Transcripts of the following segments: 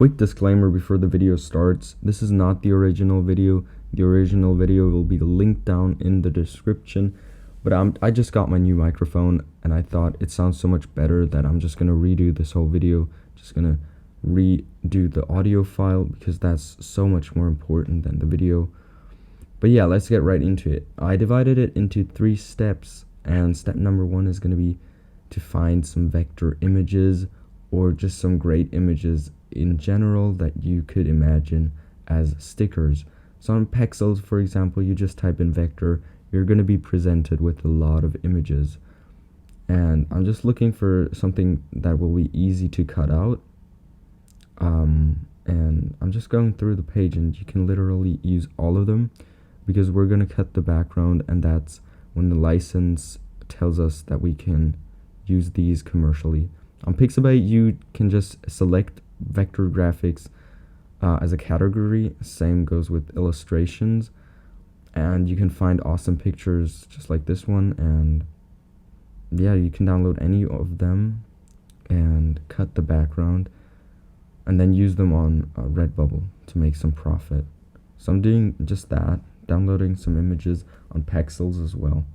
Quick disclaimer before the video starts, this is not the original video. The original video will be linked down in the description, but I just got my new microphone and I thought it sounds so much better that I'm just gonna redo this whole video, just gonna redo the audio file because that's so much more important than the video. But yeah, let's get right into it. I divided it into 3 steps, and step number 1 is gonna be to find some vector images or just some great images in general that you could imagine as stickers. So on Pexels, for example, you just type in vector, you're going to be presented with a lot of images. And I'm just looking for something that will be easy to cut out. And I'm just going through the page, and you can literally use all of them because we're going to cut the background, and that's when the license tells us that we can use these commercially. On Pixabay, you can just select vector graphics as a category. Same goes with illustrations, and you can find awesome pictures just like this one. And yeah, you can download any of them and cut the background and then use them on Redbubble to make some profit. So I'm doing just that, downloading some images on Pexels as well.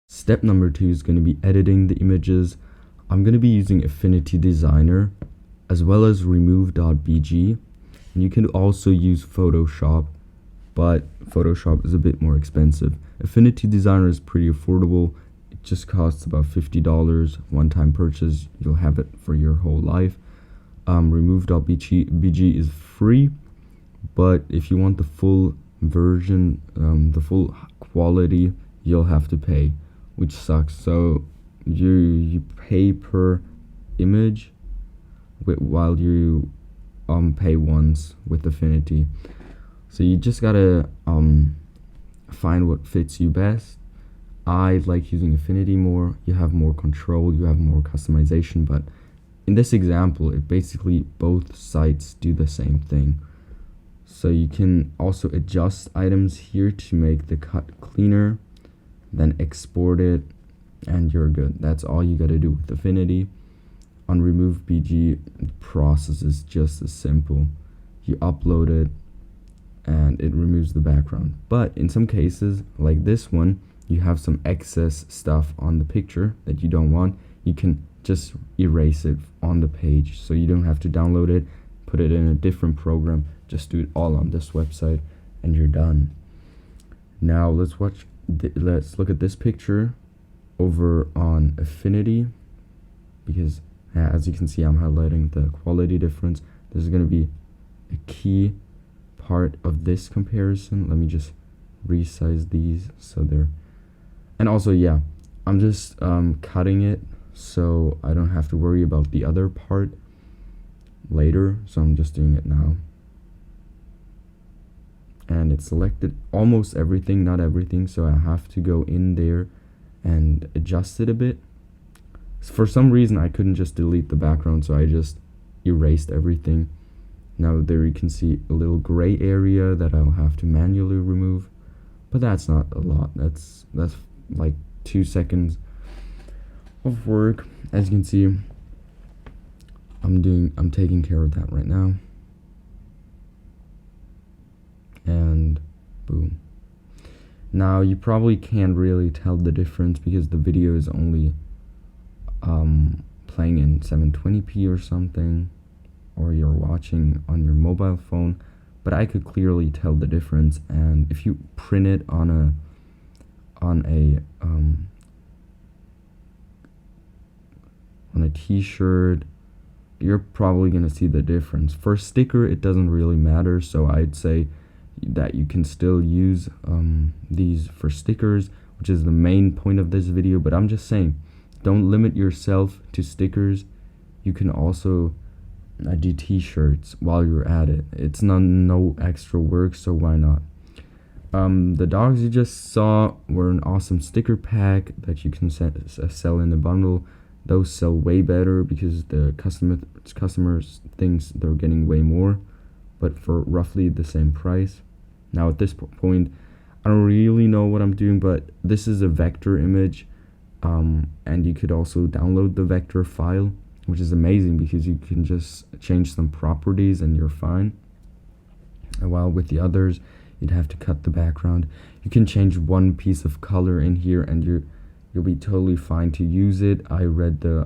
Step number 2 is going to be editing the images. I'm going to be using Affinity Designer as well as remove.bg, and you can also use Photoshop, but Photoshop is a bit more expensive. Affinity Designer is pretty affordable. It just costs about $50, one-time purchase. You'll have it for your whole life. Remove.bg is free, but if you want the full version, the full quality, you'll have to pay, which sucks. So you pay per image while you pay once with Affinity. So you just gotta find what fits you best. I like using Affinity more. You have more control, you have more customization, but in this example, it basically both sites do the same thing. So you can also adjust items here to make the cut cleaner, then export it, and you're good. That's all you gotta do with Affinity. On remove.bg, the process is just as simple. You upload it and it removes the background. But in some cases, like this one, you have some excess stuff on the picture that you don't want. You can just erase it on the page, so you don't have to download it, put it in a different program. Just do it all on this website and you're done. Now let's look at this picture over on Affinity, because as you can see, I'm highlighting the quality difference. This is going to be a key part of this comparison. Let me just resize these so they're, and also yeah, I'm just cutting it so I don't have to worry about the other part later, so I'm just doing it now. And it selected almost everything, not everything, so I have to go in there and adjust it a bit. For some reason I couldn't just delete the background, so I just erased everything. Now there you can see a little gray area that I'll have to manually remove, but that's not a lot. That's like 2 seconds of work. As you can see, I'm taking care of that right now. And boom. Now you probably can't really tell the difference because the video is only playing in 720p or something, or you're watching on your mobile phone, but I could clearly tell the difference. And if you print it on a t-shirt, you're probably gonna see the difference. For a sticker, it doesn't really matter, so I'd say that you can still use these for stickers, which is the main point of this video. But I'm just saying, don't limit yourself to stickers. You can also do t-shirts while you're at it. It's no extra work, so why not? The dogs you just saw were an awesome sticker pack that you can sell in a bundle. Those sell way better because the customers thinks they're getting way more, but for roughly the same price. Now at this point, I don't really know what I'm doing, but this is a vector image, and you could also download the vector file, which is amazing because you can just change some properties and you're fine. And while with the others, you'd have to cut the background. You can change one piece of color in here and you'll be totally fine to use it. I read the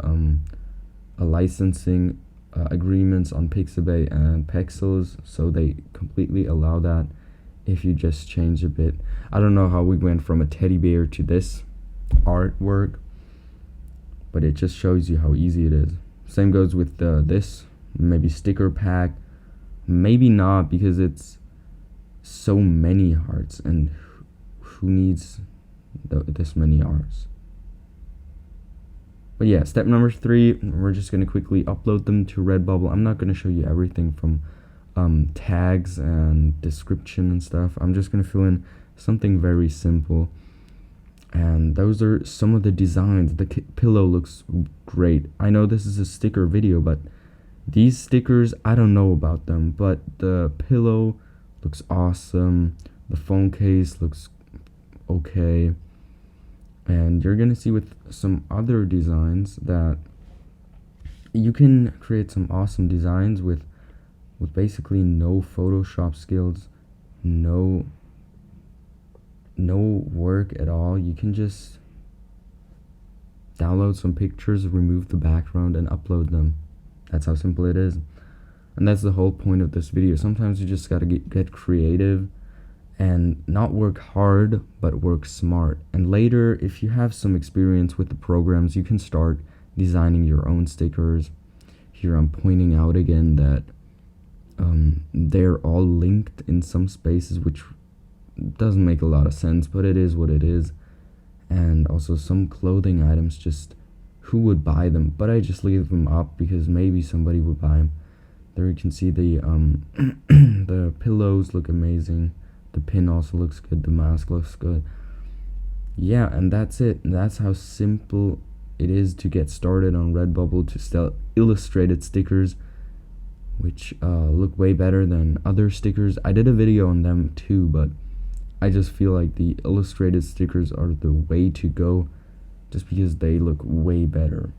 licensing agreements on Pixabay and Pexels, so they completely allow that if you just change a bit. I don't know how we went from a teddy bear to this artwork, but it just shows you how easy it is. Same goes with this, maybe sticker pack, maybe not, because it's so many hearts, and who needs this many hearts? But yeah, step number 3, we're just going to quickly upload them to Redbubble. I'm not going to show you everything from tags and description and stuff. I'm just going to fill in something very simple. And those are some of the designs. The pillow looks great. I know this is a sticker video, but these stickers, I don't know about them. But the pillow looks awesome. The phone case looks okay. And you're gonna see with some other designs that you can create some awesome designs with basically no Photoshop skills, no work at all. You can just download some pictures, remove the background, and upload them. That's how simple it is. And that's the whole point of this video. Sometimes you just gotta get creative and not work hard, but work smart. And later, if you have some experience with the programs, you can start designing your own stickers. Here I'm pointing out again that they're all linked in some spaces, which doesn't make a lot of sense, but it is what it is. And also some clothing items, just who would buy them? But I just leave them up because maybe somebody would buy them. There you can see the the pillows look amazing. The pin also looks good. The mask looks good. Yeah, and that's it. That's how simple it is to get started on Redbubble to sell illustrated stickers, which look way better than other stickers. I did a video on them too, but I just feel like the illustrated stickers are the way to go just because they look way better.